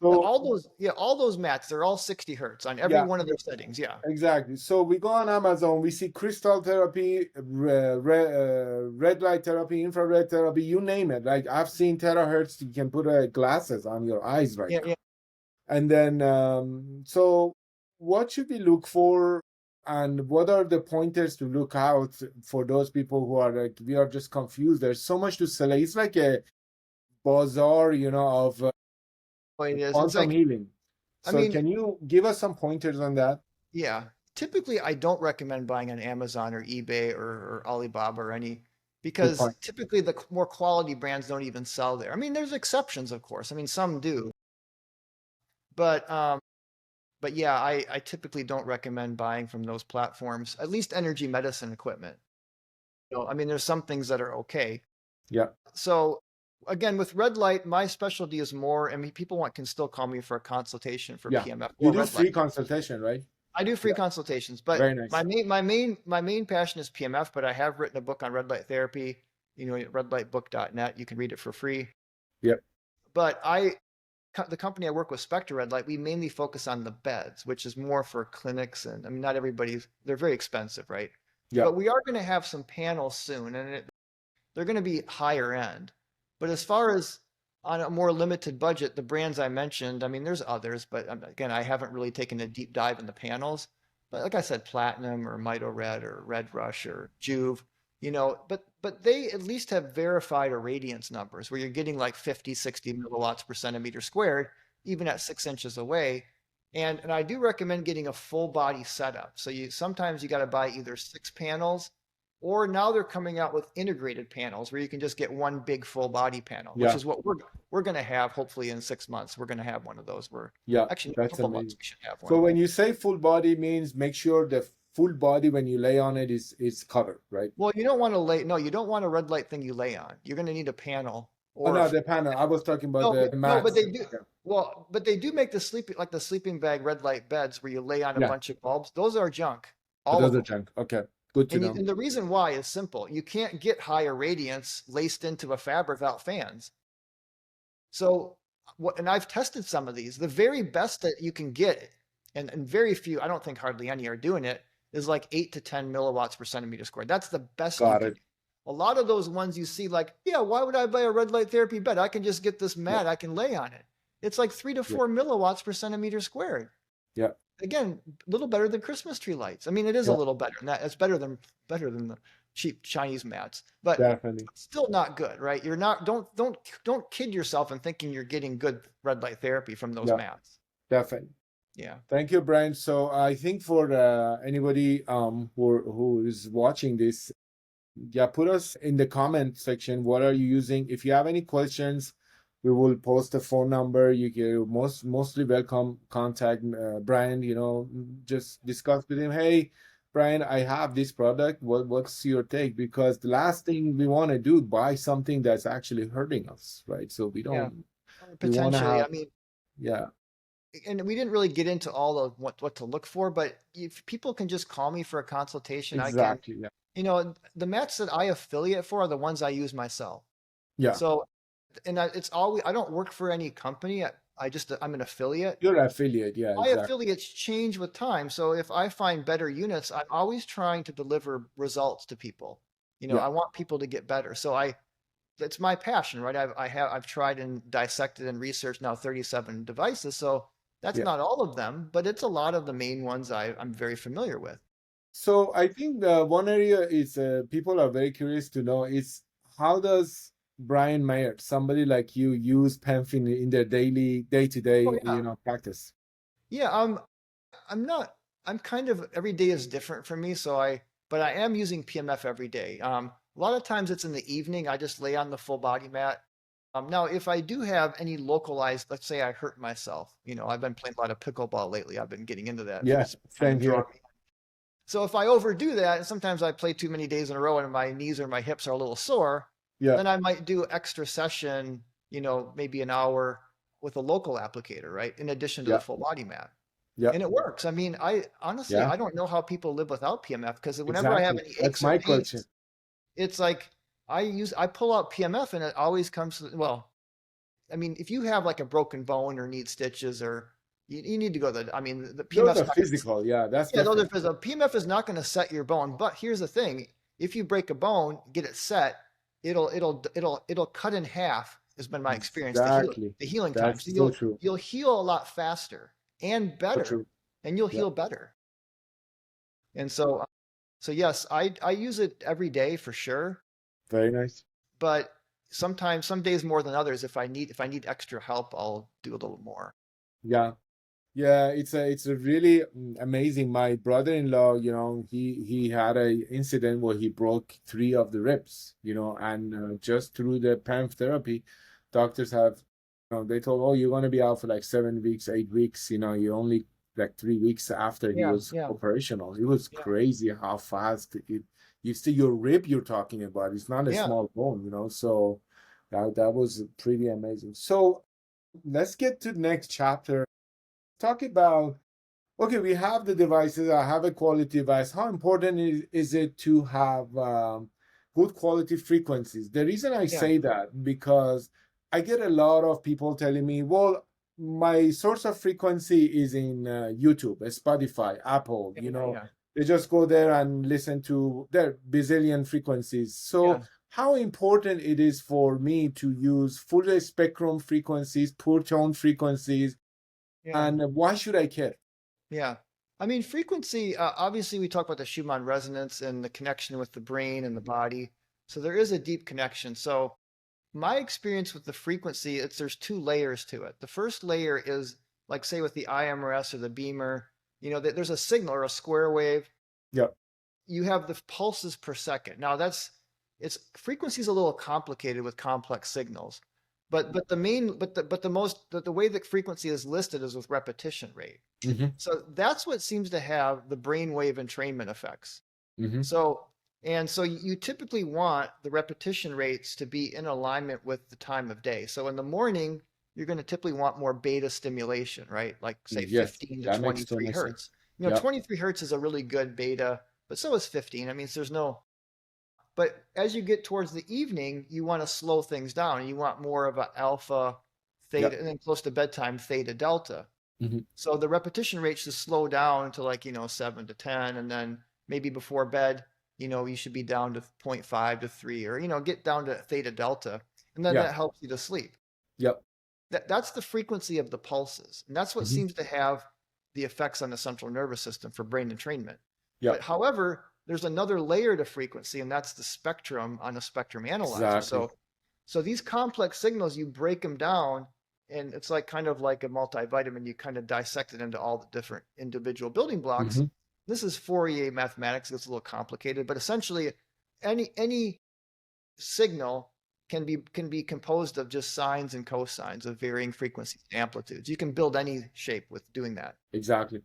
So All those mats, they're all 60 hertz on every yeah, one of their settings. Yeah. exactly. So we go on Amazon, we see crystal therapy, red light therapy, infrared therapy, you name it. Like I've seen terahertz, you can put glasses on your eyes right Yeah, now. yeah. And then, so what should we look for? And what are the pointers to look out for those people who are like, we are just confused. There's so much to sell. It's like a bazaar, of Well, it is. It's quantum like, healing. I So mean, can you give us some pointers on that? yeah. Typically, I don't recommend buying on Amazon or eBay or Alibaba or any, Good because point. typically the more quality brands don't even sell there. I mean, there's exceptions, of course. I mean, some do, but yeah, I typically don't recommend buying from those platforms. At least energy medicine equipment. I mean, there's some things that are okay. Yeah. So again, with red light, my specialty is more. I mean, people can still call me for a consultation for Yeah. PMF You or do red light. free consultation, right? I do free Yeah. consultations, Very but nice. my main passion is PMF. But I have written a book on red light therapy. At redlightbook.net. You can read it for free. Yep. But the company I work with, Spectre Red Light, we mainly focus on the beds, which is more for clinics. And I mean, not they're very expensive, right? Yeah. But we are going to have some panels soon, and they're going to be higher end. But as far as on a more limited budget, the brands I mentioned, I mean, there's others, but again, I haven't really taken a deep dive in the panels. But like I said, Platinum or Mito Red or Red Rush or Juve, but they at least have verified irradiance numbers where you're getting like 50, 60 milliwatts per centimeter squared, even at 6 inches away. And I do recommend getting a full body setup. So sometimes you got to buy either 6 panels, or now they're coming out with integrated panels where you can just get one big full body panel, which Yeah. is what we're going to have hopefully in 6 months. We're going to have one of those. Yeah. Actually, in a That's couple months amazing. we should have one So of when those. you say full body means make sure the full body when you lay on it is covered, right? Well, you don't want to you don't want a red light thing you lay on. You're going to need a panel Oh or no, the panel. I was talking about no, the no, but mats. they do. Yeah. Well, but they do make the sleeping bag red light beds where you lay on a Yeah. bunch of bulbs. Those are junk, But all of those are them. junk. Okay. Good to know. And the reason why is simple. You can't get higher radiance laced into a fabric without fans. So and I've tested some of these. The very best that you can get, and very few, I don't think hardly any are doing it, is like 8 to 10 milliwatts per centimeter squared. That's the best you Got can it. do. A lot of those ones you see, like, yeah, why would I buy a red light therapy bed? I can just get this Yeah. mat I can lay on it. It's like 3 to Yeah. 4 milliwatts per centimeter squared. Yeah. Again, a little better than Christmas tree lights. I mean, it is a Yeah. little better, and that it's better than the cheap Chinese mats, but Definitely. still not good, right? You're not don't kid yourself in thinking you're getting good red light therapy from those Yeah. mats. Definitely. Yeah. Thank you, Brian. So I think for anybody who is watching this, yeah, put us in the comment section. What are you using? If you have any questions, we will post a phone number. You can mostly welcome contact Brian. Just discuss with him. Hey, Brian, I have this product. What's your take? Because the last thing we want to do buy something that's actually hurting us, right? So we Yeah. don't. We want to Potentially. have, I mean, yeah, and we didn't really get into all of what to look for, but if people can just call me for a consultation, I can, exactly, yeah, the mats that I affiliate for are the ones I use myself. yeah. So, and it's always, I don't work for any company. I'm an affiliate. You're affiliate, yeah, My exactly, affiliates change with time. So if I find better units, I'm always trying to deliver results to people. yeah, I want people to get better. So that's my passion, right? I've tried and dissected and researched now 37 devices. So that's yeah. not all of them, but it's a lot of the main ones I'm very familiar with. So I think one area is people are very curious to know is how does Brian Mayer, somebody like you, use PEMF in their day-to-day, Oh yeah. practice? Yeah, I'm not, I'm kind of, every day is different for me. But I am using PMF every day. A lot of times it's in the evening. I just lay on the full body mat. Now, if I do have any localized, let's say I hurt myself, I've been playing a lot of pickleball lately. I've been getting into that. Yeah, It's kind same of drawn here. me. So if I overdo that, and sometimes I play too many days in a row and my knees or my hips are a little sore, Yeah, then I might do extra session, maybe an hour with a local applicator, right? In addition to the yeah, full body mat. yeah, And it works. I mean, I honestly, yeah, I don't know how people live without PMF because whenever I have exactly. any That's aches or my question. pains, it's like I pull out PMF and it always comes, well, I mean, if you have like a broken bone or need stitches or you need to go to I mean, the Those PMF's are not going to, physical. Yeah, that's yeah, those are different. physical. PMF is not going to set your bone, but here's the thing. If you break a bone, get it set, it'll cut in half, has been my experience, Exactly. the healing time. So That's so true. you'll heal a lot faster and So better, true. and you'll Yeah, heal better. And so yes, I use it every day for sure, very nice. but sometimes some days more than others. If I need extra help, I'll do a little more. Yeah. Yeah, it's a really amazing. My brother-in-law, he had a incident where he broke three of the ribs, and just through the PEMF therapy, doctors have, they told, oh, you're going to be out for like 7 weeks, 8 weeks. You only like 3 weeks after he Yeah, was yeah, operational. It was yeah, crazy how fast you see your rib you're talking about. It's not a yeah, small bone. So that was pretty amazing. So let's get to the next chapter. Talk about, okay, we have the devices. I have a quality device. How important is it to have good quality frequencies? The reason I yeah, say that, because I get a lot of people telling me, well, my source of frequency is in YouTube, Spotify, Apple, yeah, yeah, they just go there and listen to their bazillion frequencies. yeah, So how important it is for me to use full spectrum frequencies, pure tone frequencies, yeah. and why should I care? Yeah. I mean, frequency, obviously, we talk about the Schumann resonance and the connection with the brain and the body. So there is a deep connection. So my experience with the frequency, there's two layers to it. The first layer is like, say, with the IMRS or the beamer, there's a signal or a square wave. Yeah. You have the pulses per second. Now it's frequency is a little complicated with complex signals. But the way that frequency is listed is with repetition rate. Mm-hmm. So that's what seems to have the brainwave entrainment effects. Mm-hmm. So you typically want the repetition rates to be in alignment with the time of day. So in the morning, you're going to typically want more beta stimulation, right? Like say Yes, 15 to that makes so 23 much sense. hertz. Yeah. 23 hertz is a really good beta, but so is 15. I mean, but as you get towards the evening, you want to slow things down. You want more of an alpha theta, Yep. and then close to bedtime, theta delta. Hmm. So the repetition rate should slow down to like, 7 to 10. And then maybe before bed, you should be down to 0.5 to 3, or, get down to theta delta. And then Yeah. that helps you to sleep. Yep. That's the frequency of the pulses. And that's what Hmm. seems to have the effects on the central nervous system for brain entrainment. But Yep. however, there's another layer to frequency, and that's the spectrum on a spectrum analyzer. Exactly. So these complex signals, you break them down, and it's like kind of like a multivitamin. You kind of dissect it into all the different individual building blocks. Hmm. This is Fourier mathematics. It's a little complicated, but essentially, any signal can be composed of just sines and cosines of varying frequencies and amplitudes. You can build any shape with doing that. Exactly.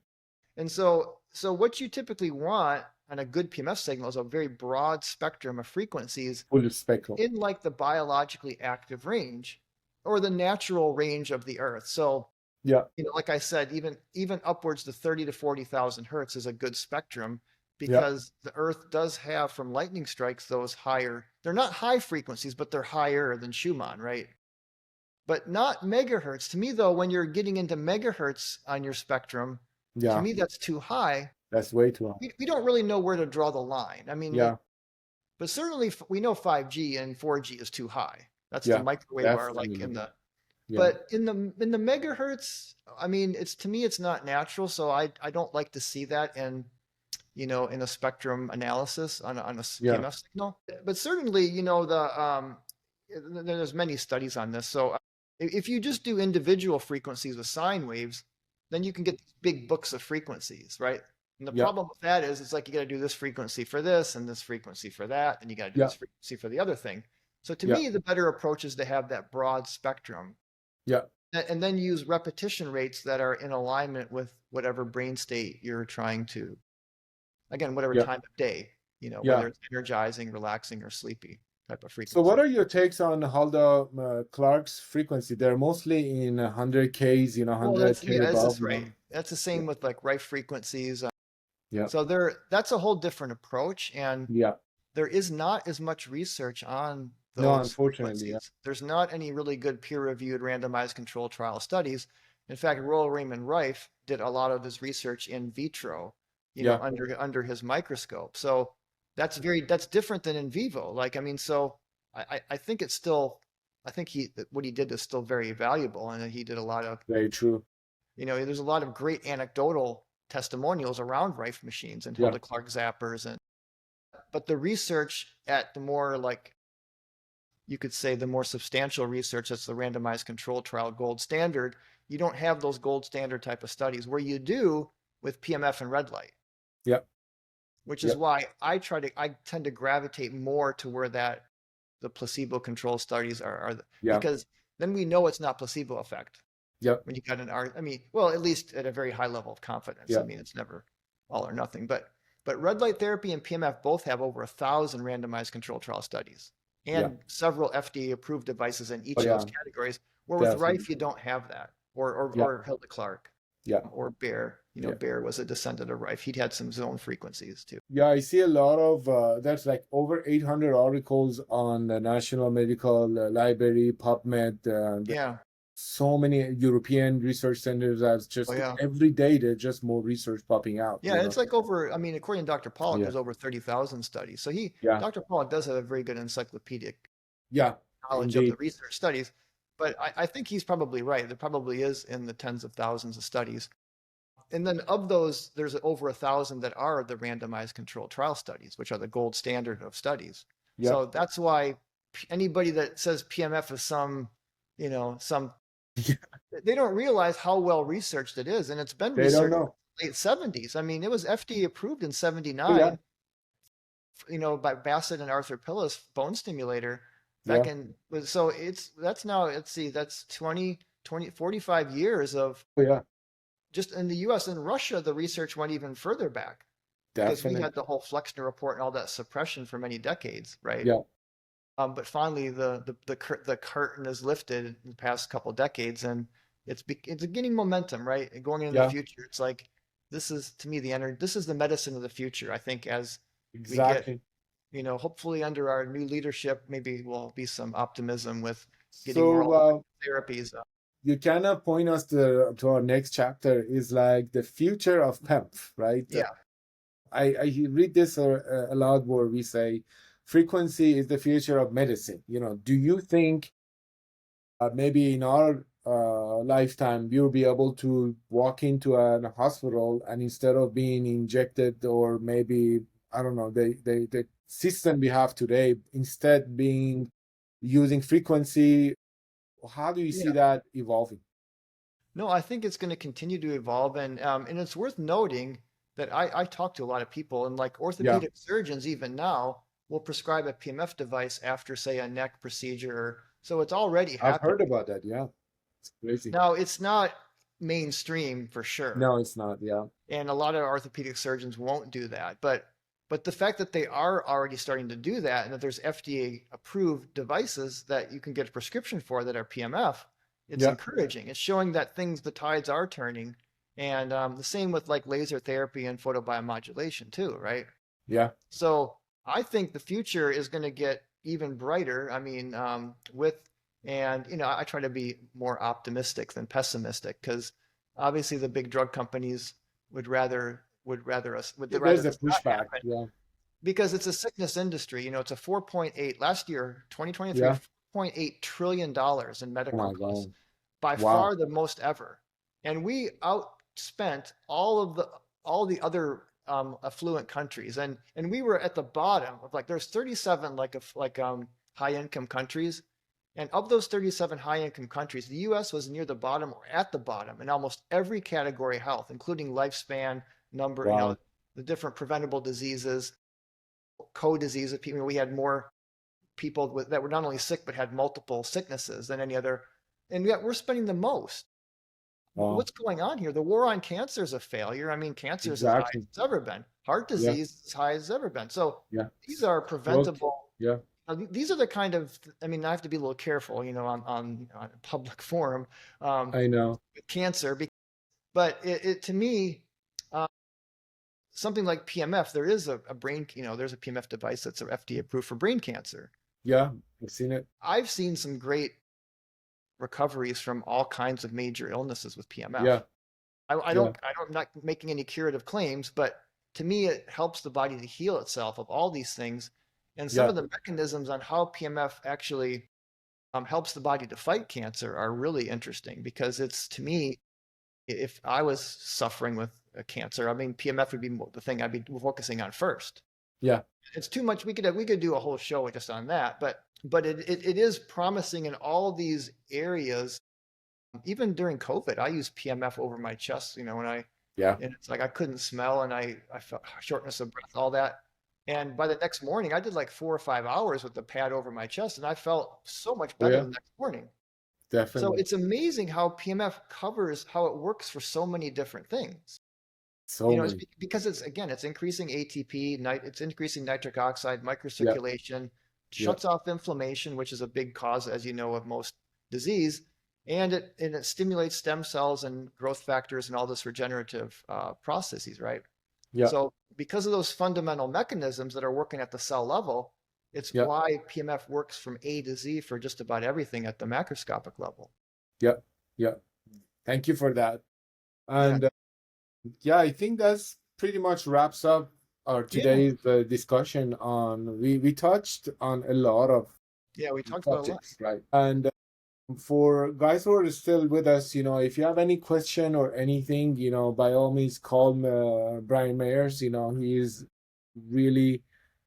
And so what you typically want on a good PMF signal is a very broad spectrum of frequencies Full spectrum. in like the biologically active range or the natural range of the earth. So, Yeah. like I said, even upwards to 30 to 40,000 hertz is a good spectrum, Yeah. because the earth does have, from lightning strikes, those higher, they're not high frequencies, but they're higher than Schumann, right? But not megahertz. To me, though, when you're getting into megahertz on your spectrum, to Yeah. me, that's too high. That's way too high. We don't really know where to draw the line. I mean, Yeah. but certainly we know 5G and 4G is too high. That's the Yeah. microwave are like Definitely. in the, Yeah. but in the megahertz, I mean, to me, it's not natural. So I don't like to see that in a spectrum analysis on a Yeah. PMF signal. But certainly, there's many studies on this. So if you just do individual frequencies with sine waves, then you can get these big books of frequencies, right? And the Yeah. problem with that is it's like you got to do this frequency for this and this frequency for that, and you got to do Yeah. this frequency for the other thing. So to Yeah. me, the better approach is to have that broad spectrum, Yeah. and then use repetition rates that are in alignment with whatever brain state you're trying to, again, whatever Yeah. time of day, Yeah. whether it's energizing, relaxing, or sleepy type of So what frequency. are your takes on how the Clark's frequency? They're mostly in 100Ks, Well, 100K that's above. right. That's the Yeah. same with like Rife frequencies. Yeah. So that's a whole different approach, and Yeah. there is not as much research on No, those unfortunately. Yeah. frequencies. There's not any really good peer-reviewed randomized controlled trial studies. In fact, Royal Raymond Rife did a lot of his research in vitro, Yeah. under his microscope. So that's different than in vivo. Like, I mean, so I think it's still, I think what he did is still very valuable, and he did a lot of, Very true. there's a lot of great anecdotal testimonials around Rife machines and Yeah. Hilda Clark zappers, but the research at the more, like, you could say, the more substantial research, that's the randomized control trial gold standard, you don't have those gold standard type of studies where you do with PMF and red light. Yeah. Which Yeah. is why I tend to gravitate more to where the placebo controlled studies are, Yeah. because then we know it's not placebo effect. Yeah. When you got I mean, well, at least at a very high level of confidence. Yeah. I mean, it's never all or nothing, but red light therapy and PMF both have over 1,000 randomized controlled trial studies Yeah. and several FDA approved devices in each Oh, of those yeah. categories. Where with Definitely. Rife, you don't have that, or Yeah. Hilda Clark, Yeah. or Bear. Yeah. Bear was a descendant of Rife. He'd had some zone frequencies too. Yeah, I see a lot of that's like over 800 articles on the National Medical Library, PubMed. Yeah. So many European research centers that's just Oh, yeah. every day there's just more research popping out. Yeah, it's like over, I mean, according to Dr. Pawluk, Yeah. there's over 30,000 studies. So Yeah. Dr. Pawluk does have a very good encyclopedic Yeah, knowledge of the indeed. research studies. But I think he's probably right. There probably is in the tens of thousands of studies. And then of those, there's over 1,000 that are the randomized controlled trial studies, which are the gold standard of studies. Yeah. So that's why anybody that says PMF is some, they don't realize how well researched it is. And it's been They don't researched in know. the late 70s. I mean, it was FDA approved in Oh, 79, yeah. by Bassett and Arthur Pillis bone stimulator Yeah. back in, so that's now, let's see, that's 45 years of Oh, yeah. just in the US. And Russia, the research went even further back, because we Definitely. had the whole Flexner report and all that suppression for many decades, right? Yeah. But finally, the curtain is lifted in the past couple decades, and it's gaining momentum, right? And going into Yeah. the future, it's like, this is, to me, this is the medicine of the future. I think as Exactly. we get, hopefully under our new leadership, maybe will be some optimism with getting more So therapies. you kind of point us to our next chapter is like the future of PEMF, right? Yeah. I read this a lot where we say frequency is the future of medicine. Do you think maybe in our lifetime you'll be able to walk into a hospital and instead of being injected, or maybe I don't know, the system we have today instead being using frequency? How do you see Yeah. that evolving? No, I think it's going to continue to evolve, and it's worth noting that I talk to a lot of people, and like Yeah, orthopedic surgeons even now will prescribe a PMF device after, say, a neck procedure. So it's already I've heard happening. about that. Yeah, it's crazy. Now, it's not mainstream for sure, No, it's not. Yeah, and a lot of orthopedic surgeons won't do that. But the fact that they are already starting to do that, and that there's FDA approved devices that you can get a prescription for that are PMF, it's yeah, encouraging. It's showing that the tides are turning, and the same with like laser therapy and photobiomodulation too, right? yeah, So I think the future is going to get even brighter. I mean, and I try to be more optimistic than pessimistic because obviously the big drug companies would yeah. rather There's a this not pushback. happen Yeah, because it's a sickness industry. It's a 4.8 last year, 2023, yeah. $4.8 trillion in Oh medical my costs, God. by Wow. far the most ever. And we outspent all the other affluent countries, and we were at the bottom of like there's 37 high income countries, and of those 37 high income countries, the U.S. was near the bottom or at the bottom in almost every category of health, including lifespan, number, Wow. the different preventable diseases, co-diseases. We had more people that were not only sick but had multiple sicknesses than any other, and yet we're spending the most. Wow. What's going on here? The war on cancer is a failure. I mean, cancer is as high as Exactly. it's ever been. Heart Yeah. disease is as high as it's ever been. So Yeah. these are Stroke. preventable. Yeah. These are the kind of, I mean, I have to be a little careful, on a public forum I know. with cancer, but it to me, uh, something like PMF, there is a brain, there's a PMF device that's FDA approved for brain cancer. Yeah. I've seen it. I've seen some great recoveries from all kinds of major illnesses with Yeah. PMF. Yeah. I'm not making any curative claims, but to me, it helps the body to heal itself of all these things. And some Yeah. of the mechanisms on how PMF actually helps the body to fight cancer are really interesting because it's, to me, if I was suffering with a cancer, I mean, PMF would be the thing I'd be focusing on first. Yeah. It's too much. We could do a whole show just on that, but it is promising in all these areas. Even during COVID, I used PMF over my chest, Yeah. and it's like I couldn't smell and I felt shortness of breath, all that. And by the next morning, I did like 4 or 5 hours with the pad over my chest, and I felt so much Oh, better yeah. the next morning. So Definitely. it's amazing how PMF covers how it works for so many different things. So It's many. because it's increasing ATP, it's increasing nitric oxide, Yeah. microcirculation, Yeah. shuts off inflammation, which is a big cause, as you know, of most disease, and it stimulates stem cells and growth factors and all this regenerative processes, right? Yeah. So because of those fundamental mechanisms that are working at the cell level, it's Yeah. why PMF works from A to Z for just about everything at the macroscopic level. Yeah. Yeah. Thank you for that. Yeah. And yeah, I think that's pretty much wraps up our Yeah. today's discussion on we touched on a lot of Yeah. We talked about a lot. subjects, right? And for guys who are still with us, if you have any question or anything, by all means call Bryant Meyers. He is really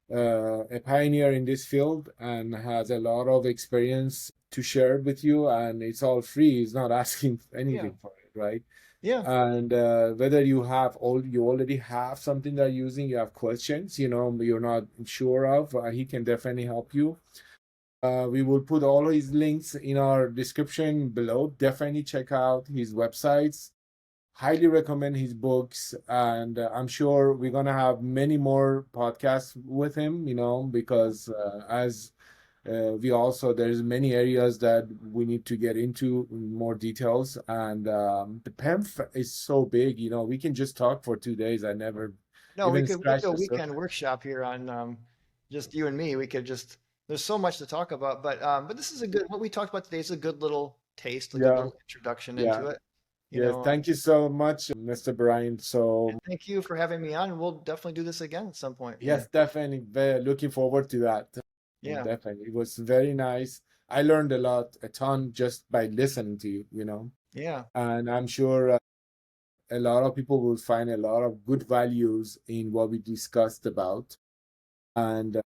a pioneer in this field and has a lot of experience to share with you, and it's all free. He's not asking Yeah. anything for it, right? Yeah. And whether you already have something that you're using, you have questions, you're not sure of, he can definitely help you. We will put all his links in our description below. Definitely check out his websites. Highly recommend his books, and I'm sure we're gonna have many more podcasts with him. Because as we also there's many areas that we need to get into more details, and the PEMF is so big. We can just talk for 2 days. I never No, we even could we scratch do a the weekend surface. workshop here on just you and me. We could just there's so much to talk about, but this is a good what we talked about today is a good little taste, a good Yeah. little introduction Yeah. into it. You Yes. know, Thank you so much, Mr. Bryant. So and thank you for having me on, and we'll definitely do this again at some point, yes, man. definitely. Very looking forward to that. Yeah, Definitely. It was very nice. I learned a lot, a ton just by listening to you, yeah, and I'm sure a lot of people will find a lot of good values in what we discussed about. And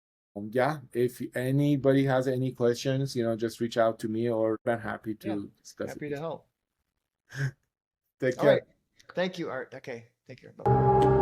yeah, if anybody has any questions, just reach out to me or I'm happy yeah. to discuss it Happy to with help. you. Take All right. care. Thank you, Art. Okay. Take care. Bye.